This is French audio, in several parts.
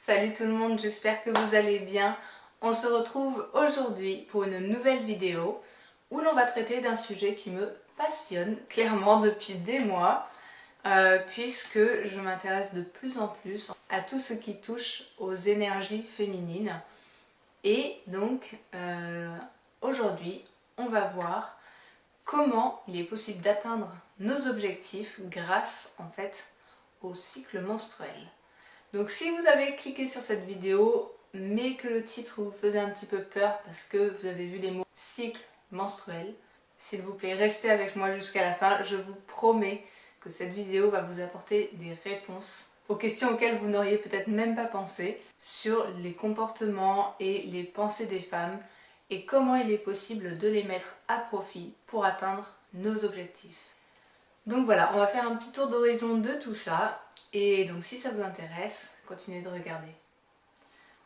Salut tout le monde, j'espère que vous allez bien. On se retrouve aujourd'hui pour une nouvelle vidéo où l'on va traiter d'un sujet qui me passionne clairement depuis des mois puisque je m'intéresse de plus en plus à tout ce qui touche aux énergies féminines. Et donc aujourd'hui on va voir comment il est possible d'atteindre nos objectifs grâce en fait au cycle menstruel. Donc si vous avez cliqué sur cette vidéo mais que le titre vous faisait un petit peu peur parce que vous avez vu les mots cycle menstruel, s'il vous plaît restez avec moi jusqu'à la fin, je vous promets que cette vidéo va vous apporter des réponses aux questions auxquelles vous n'auriez peut-être même pas pensé sur les comportements et les pensées des femmes et comment il est possible de les mettre à profit pour atteindre nos objectifs. Donc voilà, on va faire un petit tour d'horizon de tout ça. Et donc si ça vous intéresse, continuez de regarder.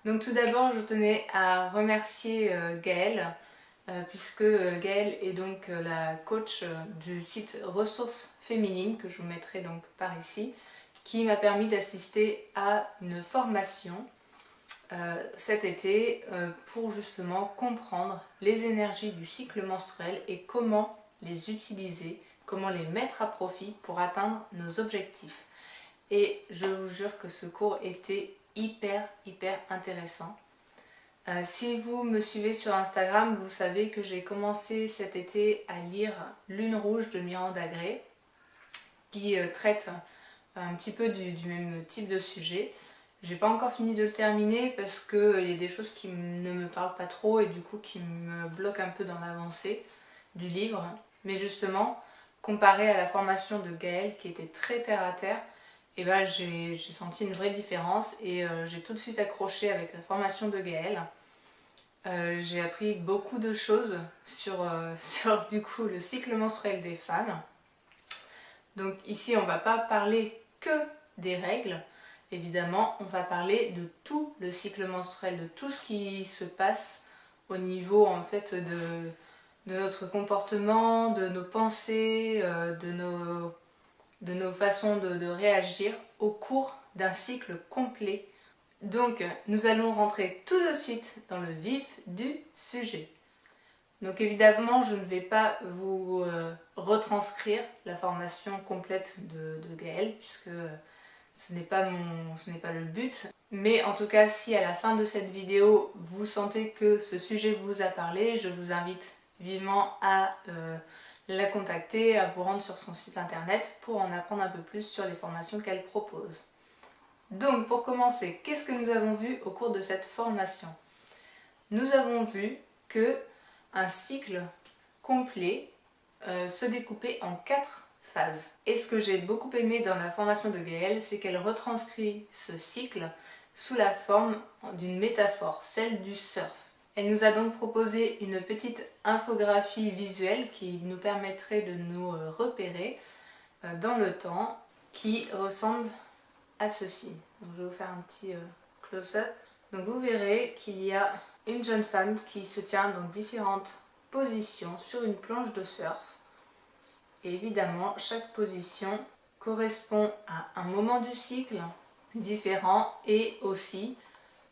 Donc tout d'abord, je tenais à remercier Gaëlle, puisque Gaëlle est donc la coach du site Ressources Féminines, que je vous mettrai donc par ici, qui m'a permis d'assister à une formation cet été pour justement comprendre les énergies du cycle menstruel et comment les utiliser, comment les mettre à profit pour atteindre nos objectifs. Et je vous jure que ce cours était hyper intéressant. Si vous me suivez sur Instagram, vous savez que j'ai commencé cet été à lire Lune rouge de Miranda Gray, qui traite un petit peu du même type de sujet. J'ai pas encore fini de le terminer parce qu'il y a des choses qui ne me parlent pas trop et du coup qui me bloquent un peu dans l'avancée du livre. Mais justement, comparé à la formation de Gaëlle qui était très terre à terre, et ben j'ai senti une vraie différence et j'ai tout de suite accroché avec la formation de Gaëlle. J'ai appris beaucoup de choses sur du coup le cycle menstruel des femmes. Donc ici on va pas parler que des règles, évidemment on va parler de tout le cycle menstruel, de tout ce qui se passe au niveau en fait de notre comportement, de nos pensées, de nos façons de réagir au cours d'un cycle complet. Donc nous allons rentrer tout de suite dans le vif du sujet. Donc évidemment je ne vais pas vous retranscrire la formation complète de Gaëlle puisque ce n'est pas le but. Mais en tout cas si à la fin de cette vidéo vous sentez que ce sujet vous a parlé, je vous invite vivement à la contacter, à vous rendre sur son site internet pour en apprendre un peu plus sur les formations qu'elle propose. Donc pour commencer, qu'est-ce que nous avons vu au cours de cette formation? Nous avons vu que un cycle complet se découpait en 4 phases. Et ce que j'ai beaucoup aimé dans la formation de Gaëlle, c'est qu'elle retranscrit ce cycle sous la forme d'une métaphore, celle du surf. Elle nous a donc proposé une petite infographie visuelle qui nous permettrait de nous repérer dans le temps, qui ressemble à ceci. Donc, je vais vous faire un petit close-up. Donc vous verrez qu'il y a une jeune femme qui se tient dans différentes positions sur une planche de surf. Et évidemment, chaque position correspond à un moment du cycle différent et aussi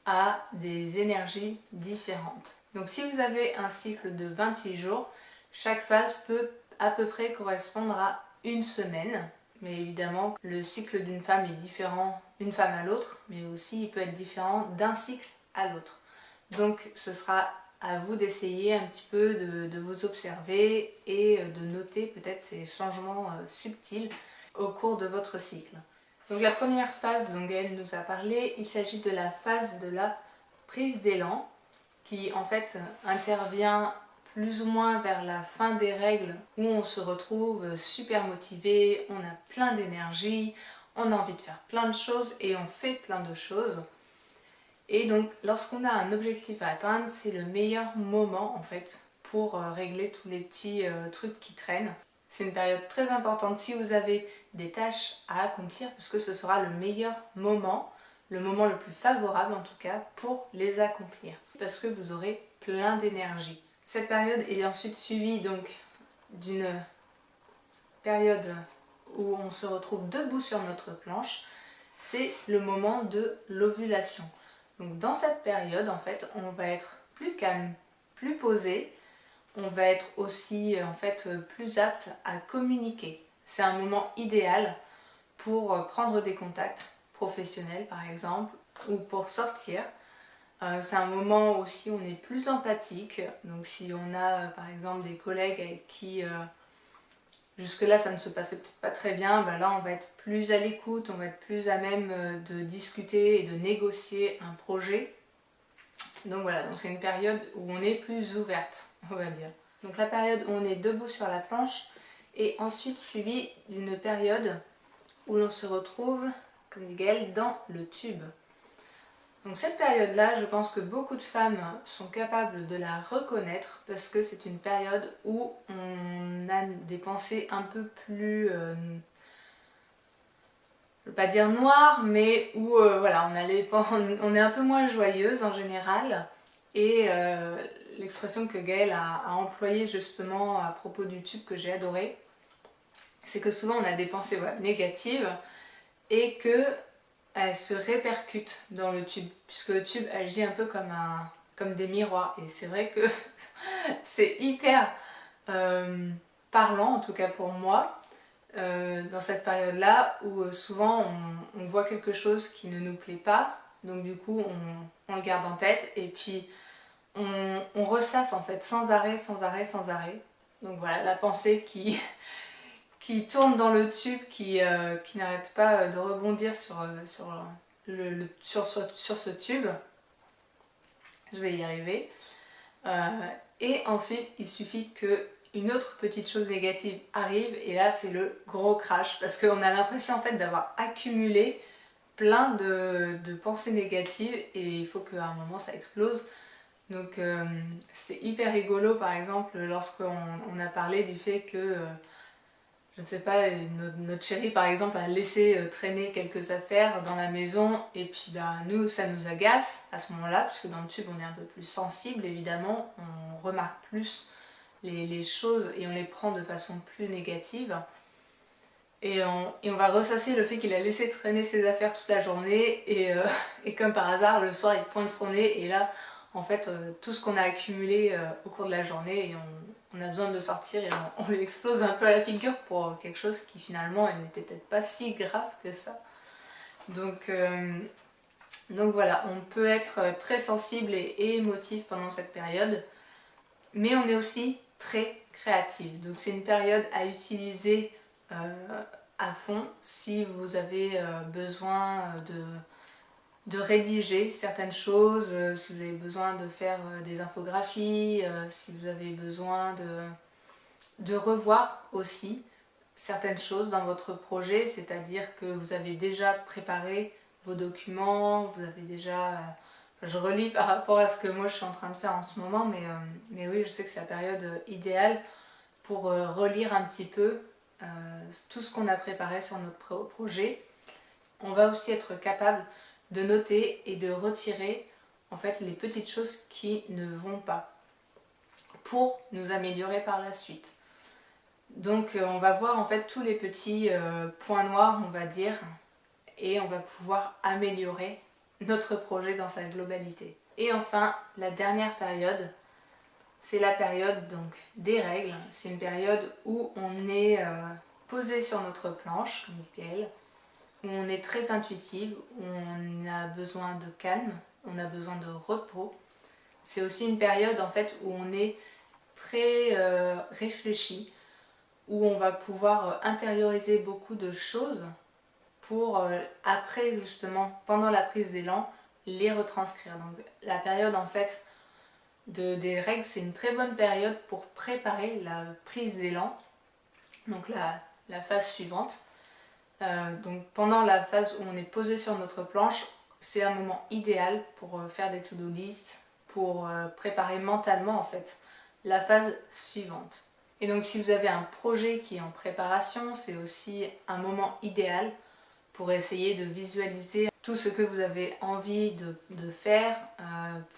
à des énergies différentes. Donc si vous avez un cycle de 28 jours, chaque phase peut à peu près correspondre à une semaine. Mais évidemment, le cycle d'une femme est différent d'une femme à l'autre, mais aussi il peut être différent d'un cycle à l'autre. Donc ce sera à vous d'essayer un petit peu de vous observer et de noter peut-être ces changements subtils au cours de votre cycle. Donc la première phase dont Gaëlle nous a parlé, il s'agit de la phase de la prise d'élan qui en fait intervient plus ou moins vers la fin des règles où on se retrouve super motivé, on a plein d'énergie, on a envie de faire plein de choses et on fait plein de choses. Et donc lorsqu'on a un objectif à atteindre, c'est le meilleur moment en fait pour régler tous les petits trucs qui traînent. C'est une période très importante si vous avez des tâches à accomplir parce que ce sera le meilleur moment, le moment le plus favorable en tout cas pour les accomplir parce que vous aurez plein d'énergie. Cette période est ensuite suivie donc d'une période où on se retrouve debout sur notre planche. c'est le moment de l'ovulation. Donc dans cette période, en fait, on va être plus calme, plus posé, on va être aussi en fait plus apte à communiquer. C'est un moment idéal pour prendre des contacts professionnels par exemple, ou pour sortir. C'est un moment aussi où on est plus empathique, donc si on a par exemple des collègues avec qui jusque-là ça ne se passait peut-être pas très bien, bah là on va être plus à l'écoute, on va être plus à même de discuter et de négocier un projet. Donc voilà, donc c'est une période où on est plus ouverte, on va dire. Donc la période où on est debout sur la planche est ensuite suivie d'une période où l'on se retrouve, comme dit Gaëlle, dans le tube. Donc cette période-là, je pense que beaucoup de femmes sont capables de la reconnaître parce que c'est une période où on a des pensées un peu plus, je ne veux pas dire noires, mais où voilà, on est un peu moins joyeuse en général. Et l'expression que Gaëlle a employée justement à propos du tube que j'ai adoré, c'est que souvent on a des pensées négatives et que elles se répercutent dans le tube, puisque le tube agit un peu comme des miroirs. Et c'est vrai que c'est hyper parlant, en tout cas pour moi, dans cette période-là, où souvent on voit quelque chose qui ne nous plaît pas, donc du coup on le garde en tête, et puis on ressasse en fait sans arrêt, sans arrêt, sans arrêt. Donc voilà, la pensée qui tourne dans le tube, qui n'arrête pas de rebondir sur ce tube. Je vais y arriver. Et ensuite, il suffit qu'une autre petite chose négative arrive, et là c'est le gros crash, parce qu'on a l'impression en fait d'avoir accumulé plein de pensées négatives, et il faut qu'à un moment ça explose. Donc c'est hyper rigolo par exemple lorsqu'on a parlé du fait que je ne sais pas, notre chérie par exemple a laissé traîner quelques affaires dans la maison, et puis bah, nous ça nous agace à ce moment-là, puisque dans le tube on est un peu plus sensible évidemment, on remarque plus les choses et on les prend de façon plus négative. Et on va ressasser le fait qu'il a laissé traîner ses affaires toute la journée, et comme par hasard le soir il pointe son nez, et là en fait tout ce qu'on a accumulé au cours de la journée, et on a besoin de le sortir, et on lui explose un peu à la figure pour quelque chose qui finalement n'était peut-être pas si grave que ça. Donc voilà, on peut être très sensible et émotif pendant cette période, mais on est aussi très créatif. Donc c'est une période à utiliser à fond si vous avez besoin de rédiger certaines choses, si vous avez besoin de faire des infographies, si vous avez besoin de revoir aussi certaines choses dans votre projet, c'est-à-dire que vous avez déjà préparé vos documents, vous avez déjà... je relis par rapport à ce que moi je suis en train de faire en ce moment, mais oui, je sais que c'est la période idéale pour relire un petit peu tout ce qu'on a préparé sur notre projet. On va aussi être capable de noter et de retirer en fait les petites choses qui ne vont pas pour nous améliorer par la suite. Donc on va voir en fait tous les petits points noirs, on va dire, et on va pouvoir améliorer notre projet dans sa globalité. Et enfin, la dernière période, c'est la période donc des règles. C'est une période où on est posé sur notre planche, comme dit Gaëlle, où on est très intuitive, où on a besoin de calme, on a besoin de repos. C'est aussi une période en fait où on est très réfléchi, où on va pouvoir intérioriser beaucoup de choses pour après justement, pendant la prise d'élan, les retranscrire. Donc la période en fait des règles, c'est une très bonne période pour préparer la prise d'élan, donc la phase suivante. Donc pendant la phase où on est posé sur notre planche, c'est un moment idéal pour faire des to-do list, pour préparer mentalement en fait la phase suivante. Et donc si vous avez un projet qui est en préparation, c'est aussi un moment idéal pour essayer de visualiser tout ce que vous avez envie de faire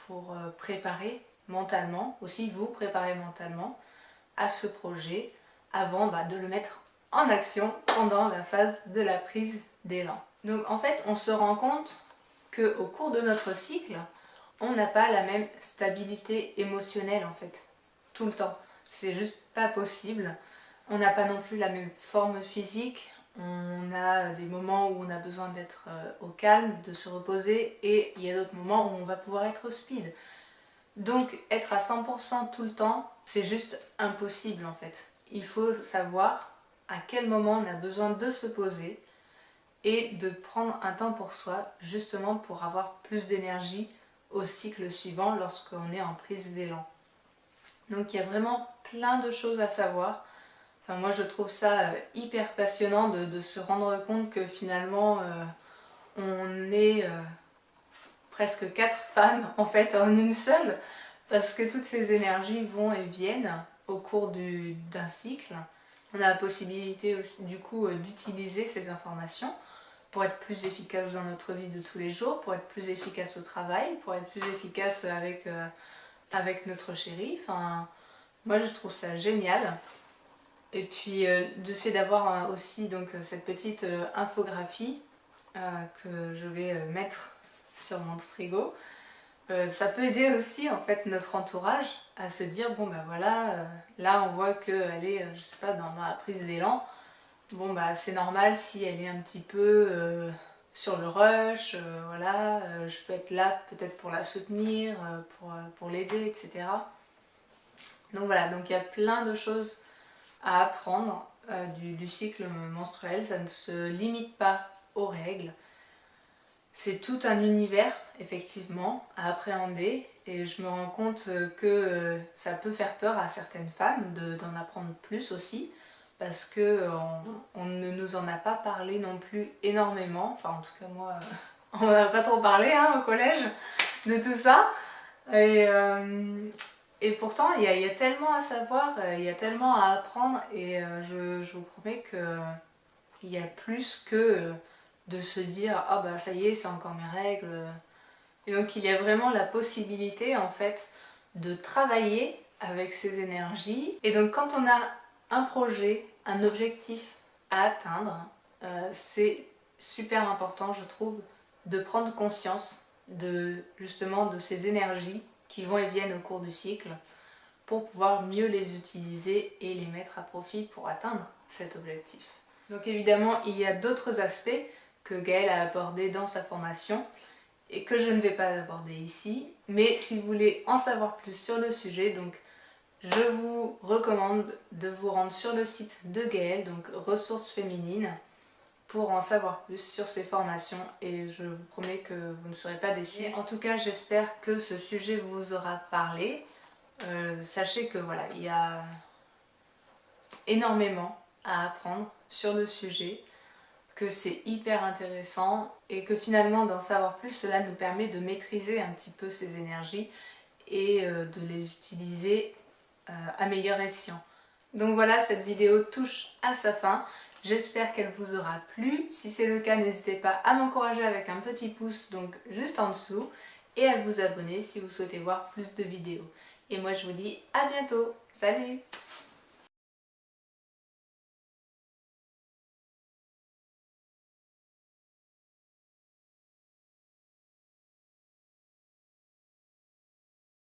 pour préparer mentalement, aussi vous préparer mentalement à ce projet avant de le mettre en action pendant la phase de la prise d'élan. Donc en fait, on se rend compte qu'au cours de notre cycle, on n'a pas la même stabilité émotionnelle en fait, tout le temps. C'est juste pas possible. On n'a pas non plus la même forme physique. On a des moments où on a besoin d'être au calme, de se reposer, et il y a d'autres moments où on va pouvoir être au speed. Donc être à 100% tout le temps, c'est juste impossible en fait. Il faut savoir à quel moment on a besoin de se poser et de prendre un temps pour soi, justement pour avoir plus d'énergie au cycle suivant lorsqu'on est en prise d'élan. Donc il y a vraiment plein de choses à savoir. Enfin, moi je trouve ça hyper passionnant de se rendre compte que finalement on est presque 4 femmes en fait en une seule, parce que toutes ces énergies vont et viennent au cours d'un cycle. On a la possibilité aussi, du coup d'utiliser ces informations pour être plus efficace dans notre vie de tous les jours, pour être plus efficace au travail, pour être plus efficace avec notre chéri. Enfin, moi je trouve ça génial. Et puis le fait d'avoir aussi donc, cette petite infographie que je vais mettre sur mon frigo, ça peut aider aussi en fait notre entourage à se dire bon bah voilà, là on voit qu'elle est, je sais pas, dans la prise d'élan. Bon bah c'est normal si elle est un petit peu sur le rush, voilà, je peux être là peut-être pour la soutenir, pour l'aider, etc. Donc voilà, donc il y a plein de choses à apprendre du cycle menstruel, ça ne se limite pas aux règles. C'est tout un univers, effectivement, à appréhender, et je me rends compte que ça peut faire peur à certaines femmes d'en apprendre plus aussi, parce qu'on ne nous en a pas parlé non plus énormément, enfin en tout cas moi, on n'en a pas trop parlé hein, au collège de tout ça, et pourtant il y a tellement à savoir, il y a tellement à apprendre, et je vous promets qu'il y a plus que de se dire ah bah ça y est c'est encore mes règles, et donc il y a vraiment la possibilité en fait de travailler avec ces énergies. Et donc quand on a un projet, un objectif à atteindre, c'est super important je trouve de prendre conscience justement de ces énergies qui vont et viennent au cours du cycle pour pouvoir mieux les utiliser et les mettre à profit pour atteindre cet objectif. Donc évidemment il y a d'autres aspects que Gaëlle a abordé dans sa formation et que je ne vais pas aborder ici, mais si vous voulez en savoir plus sur le sujet, donc je vous recommande de vous rendre sur le site de Gaëlle, donc Ressources Féminines, pour en savoir plus sur ces formations, et je vous promets que vous ne serez pas déçus. En tout cas, j'espère que ce sujet vous aura parlé. Sachez que voilà, il y a énormément à apprendre sur le sujet, que c'est hyper intéressant et que finalement d'en savoir plus, cela nous permet de maîtriser un petit peu ces énergies et de les utiliser à meilleur escient. Donc voilà, cette vidéo touche à sa fin. J'espère qu'elle vous aura plu. Si c'est le cas, n'hésitez pas à m'encourager avec un petit pouce donc juste en dessous et à vous abonner si vous souhaitez voir plus de vidéos. Et moi je vous dis à bientôt. Salut!